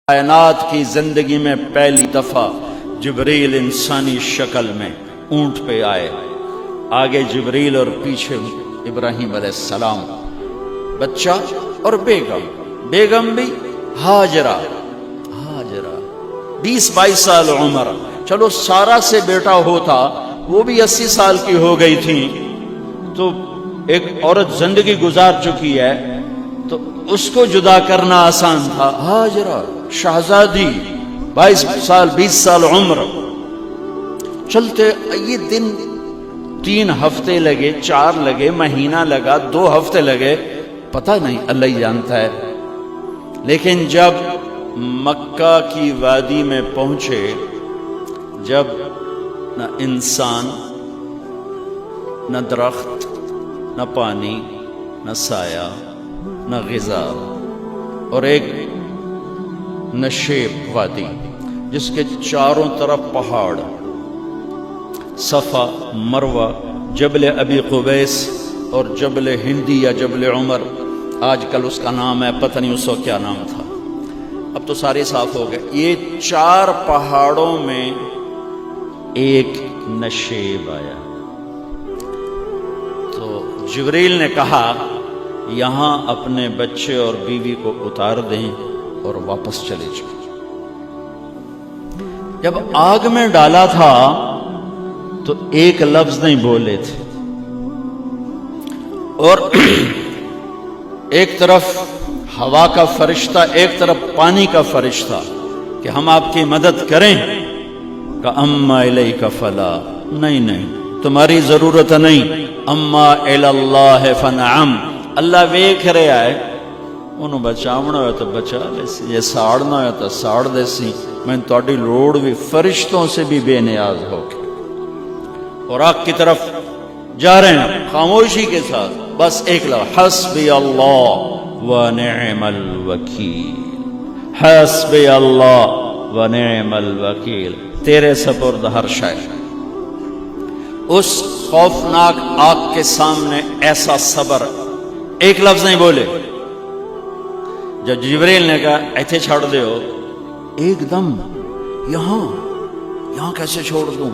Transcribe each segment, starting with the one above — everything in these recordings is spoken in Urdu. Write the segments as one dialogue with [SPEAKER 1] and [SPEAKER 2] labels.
[SPEAKER 1] کائنات کی زندگی میں پہلی دفعہ جبریل انسانی شکل میں اونٹ پہ آئے، آگے جبریل اور پیچھے ابراہیم علیہ السلام، بچہ اور بیگم بھی ہاجرہ 20-22 سال عمر، چلو سارا سے بیٹا ہوتا وہ بھی 80 سال کی ہو گئی تھی، تو ایک عورت زندگی گزار چکی ہے تو اس کو جدا کرنا آسان تھا۔ ہاجرہ شہزادی 22 سال 20 سال عمر، چلتے یہ دن 3 ہفتے لگے، 4 لگے، مہینہ لگا، 2 ہفتے لگے، پتہ نہیں، اللہ ہی جانتا ہے۔ لیکن جب مکہ کی وادی میں پہنچے، جب نہ انسان، نہ درخت، نہ پانی، نہ سایہ، نہ غذا، اور ایک نشیب وادی جس کے چاروں طرف پہاڑ، صفا، مروہ، جبل ابی قبیس اور جبل ہندی یا جبل عمر، آج کل اس کا نام ہے، پتہ نہیں اس وقت کیا نام تھا، اب تو سارے صاف ہو گئے۔ یہ 4 پہاڑوں میں ایک نشیب آیا، تو جبریل نے کہا یہاں اپنے بچے اور بیوی کو اتار دیں اور واپس چلے جائیں۔ جب آگ میں ڈالا تھا تو ایک لفظ نہیں بولے تھے، اور ایک طرف ہوا کا فرشتہ، ایک طرف پانی کا فرشتہ کہ ہم آپ کی مدد کریں، کہ اما الیک فلا، نہیں تمہاری ضرورت نہیں، اما الاللہ فنعم، اللہ ویکھ رہا ہے، انہوں بچاونا ہو تو بچا لے سی، یہ ساڑنا ہو تو ساڑ دے سی، میں تہاڈی لوڑ بھی فرشتوں سے بھی بے نیاز ہو کے، اور آگ کی طرف جا رہے ہیں خاموشی کے ساتھ، بس ایک لفظ، حسبی اللہ ونعم الوکیل، حسبی اللہ ونعم الوکیل، تیرے سپرد ہر شے۔ اس خوفناک آگ کے سامنے ایسا صبر، ایک لفظ نہیں بولے۔ جب جبریل نے کہا ایتھے چھوڑ دے ہو، ایک دم یہاں کیسے چھوڑ دوں،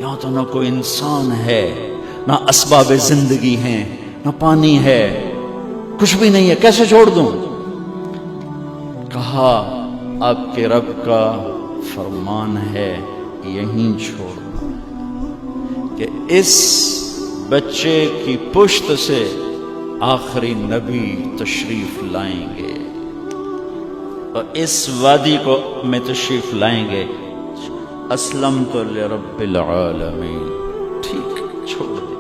[SPEAKER 1] یہاں تو نہ کوئی انسان ہے، نہ اسباب زندگی ہیں، نہ پانی ہے، کچھ بھی نہیں ہے، کیسے چھوڑ دوں؟ کہا آپ کے رب کا فرمان ہے یہیں چھوڑ دوں، کہ اس بچے کی پشت سے آخری نبی تشریف لائیں گے اور اس وادی کو میں تشریف لائیں گے۔ اسلمت لرب العالمین، ٹھیک چھوڑ دے۔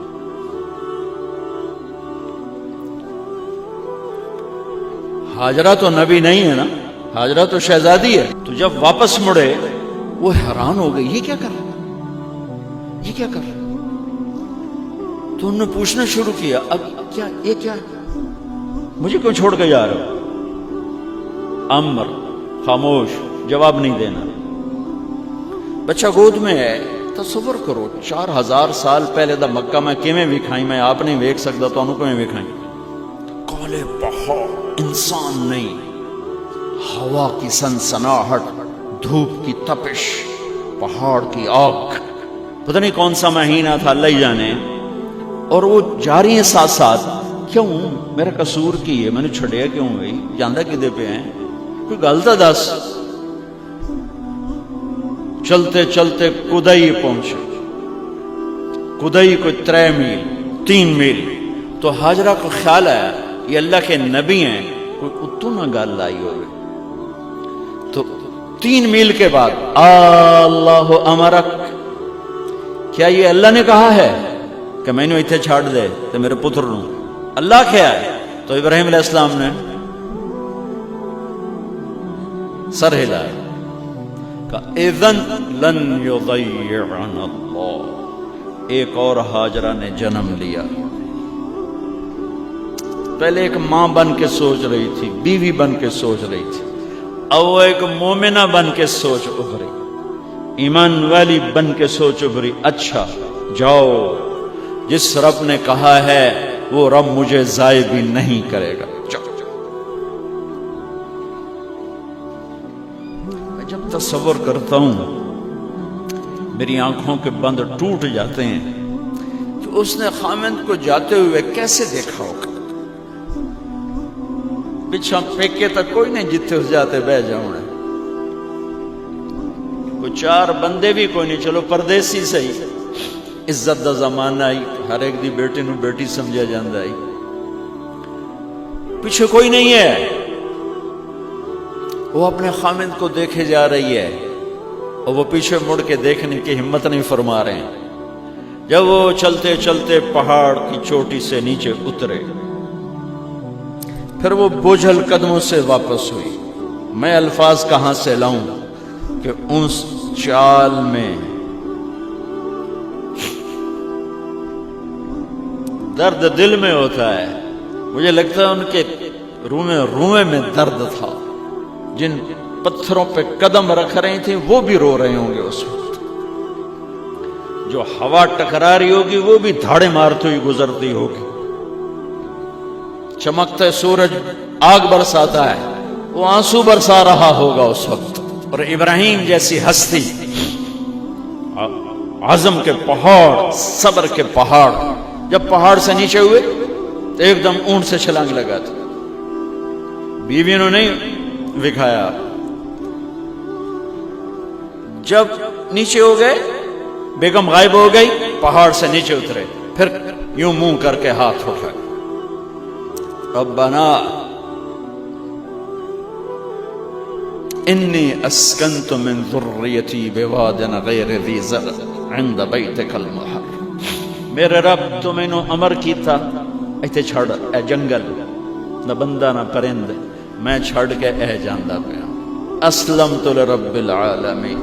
[SPEAKER 1] ہاجرہ تو نبی نہیں ہے نا، ہاجرہ تو شہزادی ہے، تو جب واپس مڑے وہ حیران ہو گئی، یہ کیا کر رہا، یہ کیا کر رہا؟ تو انہوں نے پوچھنا شروع کیا، اب کیا یہ کیا، مجھے کیوں چھوڑ کے جا رہے ہو؟ امر، خاموش، جواب نہیں دینا۔ بچہ گود میں ہے، تصور کرو 4000 سال پہلے دا مکہ میں کیویں وکھائی، میں آپ نہیں ویکھ سکتا تو انہوں کیویں وکھائی، کالے پہاڑ، انسان نہیں، ہوا کی سنسناہٹ، دھوپ کی تپش، پہاڑ کی آگ، پتہ نہیں کون سا مہینہ تھا، اللہ ہی جانے، اور وہ جاری ہیں ساتھ ساتھ۔ کیوں میرا قصور کی ہے، میں نے چھڑیا کیوں بھائی، جاندہ کدے پہ ہیں، کوئی غلطہ دس۔ چلتے چلتے کدئی پہنچے، کدئی کوئی 3 میل، تو ہاجرہ کو خیال آیا یہ اللہ کے نبی ہیں، کوئی اتو نہ گل آئی ہوئے، تو 3 میل کے بعد اللہ امرک، کیا یہ اللہ نے کہا ہے کہ میں نے اتنے چھاڑ دے تو میرے پتر نو، اللہ کیا ہے؟ تو ابراہیم علیہ السلام نے سر ہلایا، کہ اذن لن یضیعنا اللہ۔ ایک اور ہاجرہ نے جنم لیا، پہلے ایک ماں بن کے سوچ رہی تھی، بیوی بن کے سوچ رہی تھی، اب وہ ایک مومنہ بن کے سوچ ابھری، ایمان والی بن کے سوچ ابھری، اچھا جاؤ، جس رب نے کہا ہے وہ رب مجھے ضائع بھی نہیں کرے گا۔ جب تصور کرتا ہوں میری آنکھوں کے بند ٹوٹ جاتے ہیں کہ اس نے خامند کو جاتے ہوئے کیسے دیکھا ہوگا. پچھا پیکے تک کوئی نہیں جتھے اس جاتے بہ جاؤں. کوئی چار بندے بھی کوئی نہیں, چلو پردیسی صحیح, عزت دا زمانہ آئی, ہر ایک دی بیٹی نو بیٹی سمجھا جاندہ آئی, پیچھے کوئی نہیں ہے. وہ اپنے خامند کو دیکھے جا رہی ہے اور وہ پیچھے مڑ کے دیکھنے کی ہمت نہیں فرما رہے ہیں. جب وہ چلتے چلتے پہاڑ کی چوٹی سے نیچے اترے, پھر وہ بوجھل قدموں سے واپس ہوئی. میں الفاظ کہاں سے لاؤں کہ اس چال میں درد دل میں ہوتا ہے. مجھے لگتا ہے ان کے رومے میں درد تھا. جن پتھروں پہ قدم رکھ رہی تھیں وہ بھی رو رہے ہوں گے اس وقت. جو ہوا ٹکرا رہی ہوگی وہ بھی دھاڑے مارتی ہوئی گزرتی ہوگی. چمکتا سورج آگ برساتا ہے, وہ آنسو برسا رہا ہوگا اس وقت. اور ابراہیم جیسی ہستی, عزم کے پہاڑ, صبر کے پہاڑ, جب پہاڑ سے نیچے ہوئے تو ایک دم اونٹ سے چھلانگ لگا تھا. بیوی نے نہیں دکھایا. جب نیچے ہو گئے, بیگم غائب ہو گئی, پہاڑ سے نیچے اترے, پھر یوں منہ کر کے ہاتھ اٹھائے, ربنا انی اسکنت من ذریتی بواد غیر ذی زرع عند بیتک المحرم. میرے رب تو میں نے امر کیتا ایتھے چھڑ اے جنگل, نہ بندہ نہ پرند, میں چھڑ کے اے جاندہ پیا. اسلمت لرب العالمین.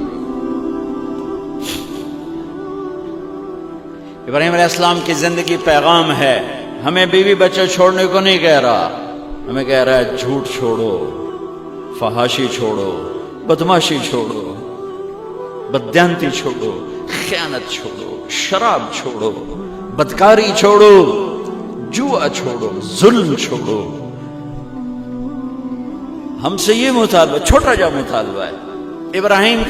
[SPEAKER 1] ابراہیم علیہ السلام کی زندگی پیغام ہے. ہمیں بیوی بچہ چھوڑنے کو نہیں کہہ رہا, ہمیں کہہ رہا ہے جھوٹ چھوڑو, فحاشی چھوڑو, بدماشی چھوڑو, بددیانتی چھوڑو, خیانت چھوڑو, شراب چھوڑو, بدکاری چھوڑو, جوا چھوڑو, ظلم چھوڑو. ہم سے یہ مطالبہ, چھوٹا جا مطالبہ ہے. ابراہیم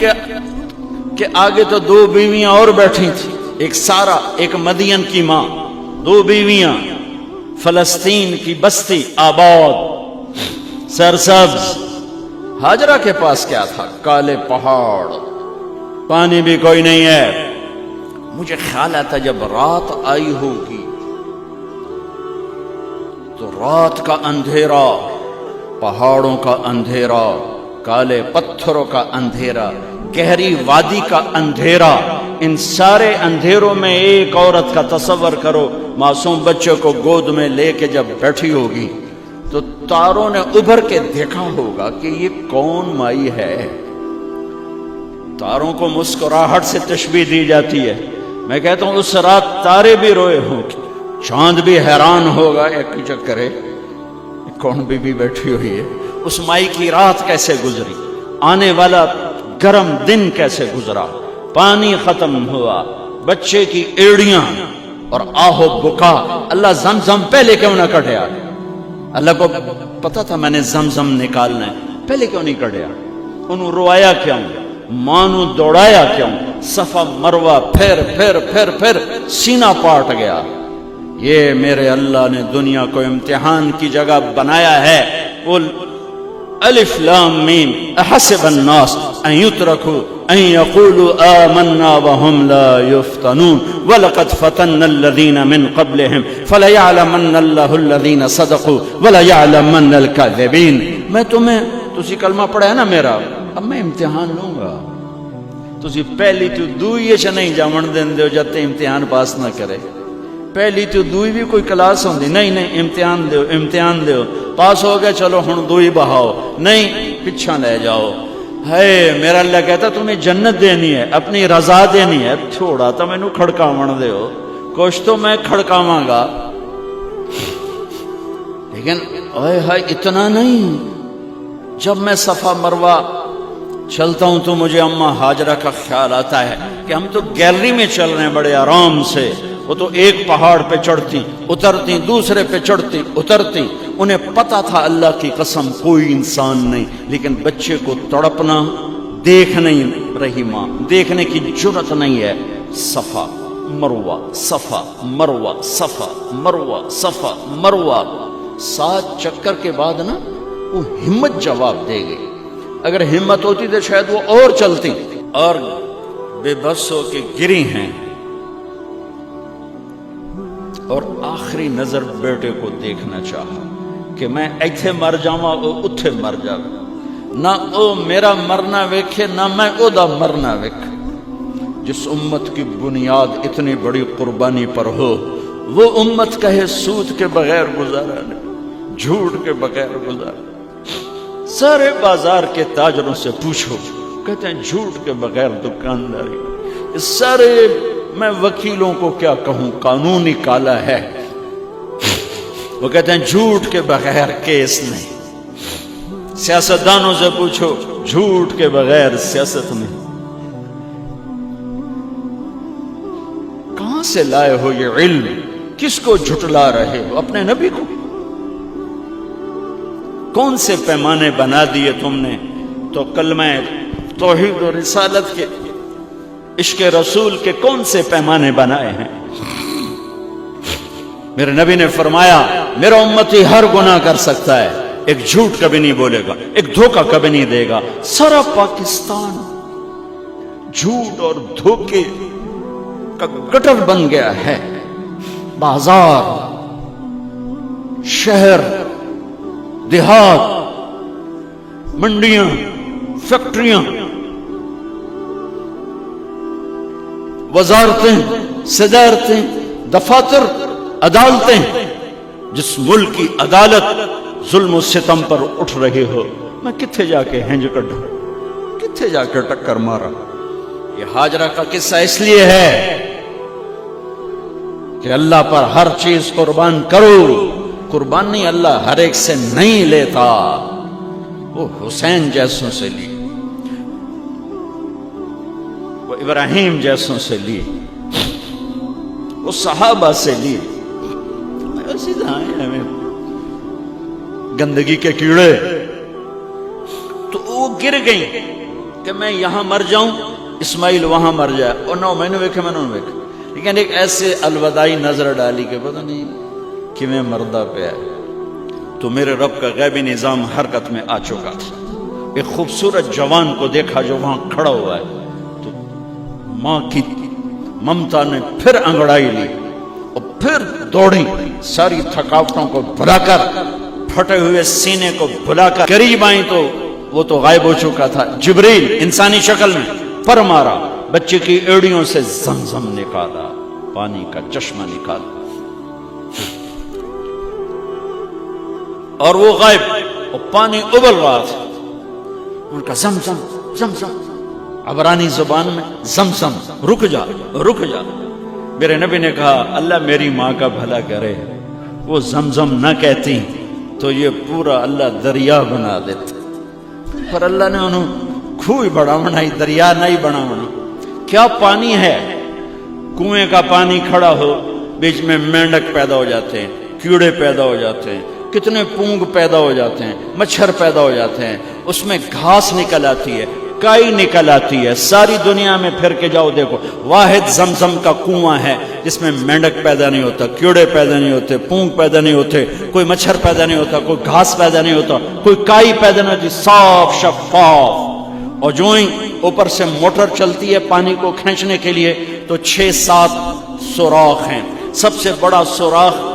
[SPEAKER 1] کے آگے تو دو بیویاں اور بیٹھی تھیں, ایک سارا, ایک مدین کی ماں, دو بیویاں. فلسطین کی بستی آباد, سرسبز. ہاجرہ کے پاس کیا تھا؟ کالے پہاڑ, پانی بھی کوئی نہیں ہے. مجھے خیال آتا جب رات آئی ہوگی تو رات کا اندھیرا, پہاڑوں کا اندھیرا, کالے پتھروں کا اندھیرا, گہری وادی کا اندھیرا, ان سارے اندھیروں میں ایک عورت کا تصور کرو, معصوم بچے کو گود میں لے کے جب بیٹھی ہوگی تو تاروں نے ابھر کے دیکھا ہوگا کہ یہ کون مائی ہے. تاروں کو مسکراہٹ سے تشبیہ دی جاتی ہے. میں کہتا ہوں اس رات تارے بھی روئے ہوں گے, چاند بھی حیران ہوگا, ایک چکرے کون بی بی بیٹھی ہوئی ہے. اس مائی کی رات کیسے گزری, آنے والا گرم دن کیسے گزرا, پانی ختم ہوا, بچے کی ایڑیاں اور آہو بکا. اللہ زمزم پہلے کیوں نہ کٹیا؟ اللہ کو پتا تھا میں نے زمزم نکالنا ہے, پہلے کیوں نہیں کٹیا؟ انہوں روایا کیوں, مانو دوڑایا کیوں؟ صفا مروہ پھر پھر پھر پھر سینہ پاٹ گیا. یہ میرے اللہ نے دنیا کو امتحان کی جگہ بنایا ہے. قل الف لام میم احسب الناس ان يتركوا ان يقولوا آمنا وهم لا يفتنون ولقد فتنا الذين من قبلهم فليعلمن الله الذين صدقوا وليعلمن الكاذبين. میں تمہیں, تسی کلمہ پڑھا ہے نا میرا, اب میں امتحان لوں گا. تسی پہلی تو دوئی چ نہیں جاون دین دیو جب تے امتحان پاس نہ کرے. پہلی تو دوئی بھی کوئی کلاس ہوندی نہیں, نہیں امتحان دیو, امتحان دیو, پاس ہو گئے چلو ہن دوئی بہاؤ, نہیں پچھا لے جاؤ. ہے میرا اللہ کہتا تمہیں جنت دینی ہے, اپنی رضا دینی ہے, تھوڑا تو مینوں کھڑکاون دیو, کچھ تو میں کھڑکاواں گا, لیکن اوئے ہائے اتنا نہیں. جب میں صفا مروہ چلتا ہوں تو مجھے اماں ہاجرہ کا خیال آتا ہے کہ ہم تو گیلری میں چل رہے ہیں بڑے آرام سے. وہ تو ایک پہاڑ پہ چڑھتی اترتی, دوسرے پہ چڑھتی اترتی. انہیں پتا تھا اللہ کی قسم کوئی انسان نہیں, لیکن بچے کو تڑپنا, دیکھ نہیں رہی ماں، دیکھنے کی جرت نہیں ہے، صفا مروہ صفا مروہ صفا مروہ صفا مروہ، 7 چکر کے بعد نا وہ ہمت جواب دے گئی، اگر ہمت ہوتی تو شاید وہ اور چلتی، اور بے بس ہو کے گری ہیں، اور آخری نظر بیٹے کو دیکھنا چاہا کہ میں ایتھے مر جاواں او اتھے مر جاوے، نہ او میرا مرنا ویکھے نہ میں او دا مرنا ویکھ۔ جس امت کی بنیاد اتنی بڑی قربانی پر ہو، وہ امت کہے سود کے بغیر گزارا نہیں، جھوٹ کے بغیر گزارا۔ سارے بازار کے تاجروں سے پوچھو، کہتے ہیں جھوٹ کے بغیر دکانداری۔ سارے میں وکیلوں کو کیا کہوں، قانون ہی کالا ہے، وہ کہتے ہیں جھوٹ کے بغیر کیس نہیں۔ سیاستدانوں سے پوچھو، جھوٹ کے بغیر سیاست نہیں۔ کہاں سے لائے ہو یہ علم؟ کس کو جھٹلا رہے ہو؟ اپنے نبی کو؟ کون سے پیمانے بنا دیے تم نے؟ تو کلمہ توحید و رسالت کے، عشق رسول کے کون سے پیمانے بنائے ہیں؟ میرے نبی نے فرمایا میرا امتی ہر گناہ کر سکتا ہے، ایک جھوٹ کبھی نہیں بولے گا، ایک دھوکہ کبھی نہیں دے گا۔ سارا پاکستان جھوٹ اور دھوکے کا گٹر بن گیا ہے، بازار، شہر، دیہات، منڈیاں، فیکٹریاں، وزارتیں، صدارتیں، دفاتر، عدالتیں، جس ملک کی عدالت ظلم و ستم پر اٹھ رہی ہو، میں کتھے جا کے ہنج کڈھوں، کتھے جا کے ٹکر مارا؟ یہ ہاجرہ کا قصہ اس لیے ہے کہ اللہ پر ہر چیز قربان کرو۔ قربانی اللہ ہر ایک سے نہیں لیتا، وہ حسین جیسوں سے لی، وہ ابراہیم جیسوں سے لی، وہ صحابہ سے لی۔ سیدھا ہمیں گندگی کے کیڑے، تو وہ گر گئی کہ میں یہاں مر جاؤں، اسماعیل وہاں مر جائے، اور نہ میں نے ویکھے میں نے ویکھے، لیکن ایک ایسے الوداعی نظر ڈالی کہ پتہ نہیں کہ میں مردہ پہ ہے، تو میرے رب کا غیبی نظام حرکت میں آ چکا تھا۔ ایک خوبصورت جوان کو دیکھا جو وہاں کھڑا ہوا ہے، تو ماں کی ممتا نے پھر انگڑائی لی اور پھر دوڑی، ساری تھکاوٹوں کو بھلا کر، پھٹے ہوئے سینے کو بھلا کر قریب آئیں تو وہ تو غائب ہو چکا تھا۔ جبریل انسانی شکل میں پر مارا، بچے کی ایڑیوں سے زمزم نکالا، پانی کا چشمہ نکالا، اور وہ غائب، اور پانی ابل رہا تھا۔ ان کا زمزم زمزم، عبرانی زبان میں زمزم، رک جا رک جا۔ میرے نبی نے کہا اللہ میری ماں کا بھلا کرے، وہ زمزم نہ کہتی تو یہ پورا اللہ دریا بنا دیتا، پر اللہ نے انہوں کھوئی بڑا بنائی، دریا نہیں بنا بنا۔ کیا پانی ہے؟ کنویں کا پانی کھڑا ہو، بیچ میں مینڈک پیدا ہو جاتے ہیں، کیڑے پیدا ہو جاتے ہیں، کتنے پونگ پیدا ہو جاتے ہیں، مچھر پیدا ہو جاتے ہیں، اس میں گھاس نکل آتی ہے، کائی نکل آتی ہے۔ ساری دنیا میں پھر کے جاؤ دیکھو، واحد زمزم کا کنواں ہے جس میں مینڈک پیدا نہیں ہوتا، کیڑے پیدا نہیں ہوتے، پونگ پیدا نہیں ہوتے، کوئی مچھر پیدا نہیں ہوتا، کوئی گھاس پیدا نہیں ہوتا، کوئی کائی پیدا نہیں ہوتی، صاف شفاف۔ اور جو ہی اوپر سے موٹر چلتی ہے پانی کو کھینچنے کے لیے تو 6-7 سوراخ ہیں۔ سب سے بڑا سوراخ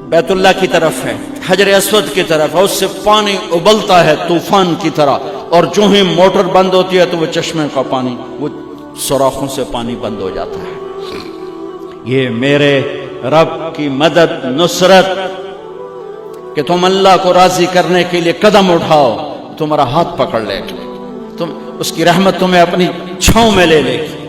[SPEAKER 1] بیت اللہ کی طرف ہے، حجر اسود کی طرف ہے، اس سے پانی ابلتا ہے طوفان کی طرح، اور جو ہی موٹر بند ہوتی ہے تو وہ چشمے کا پانی، وہ سوراخوں سے پانی بند ہو جاتا ہے۔ یہ میرے رب کی مدد، نصرت، کہ تم اللہ کو راضی کرنے کے لیے قدم اٹھاؤ، تمہارا ہاتھ پکڑ لے گا، تم اس کی رحمت تمہیں اپنی چھاؤں میں لے لے گی۔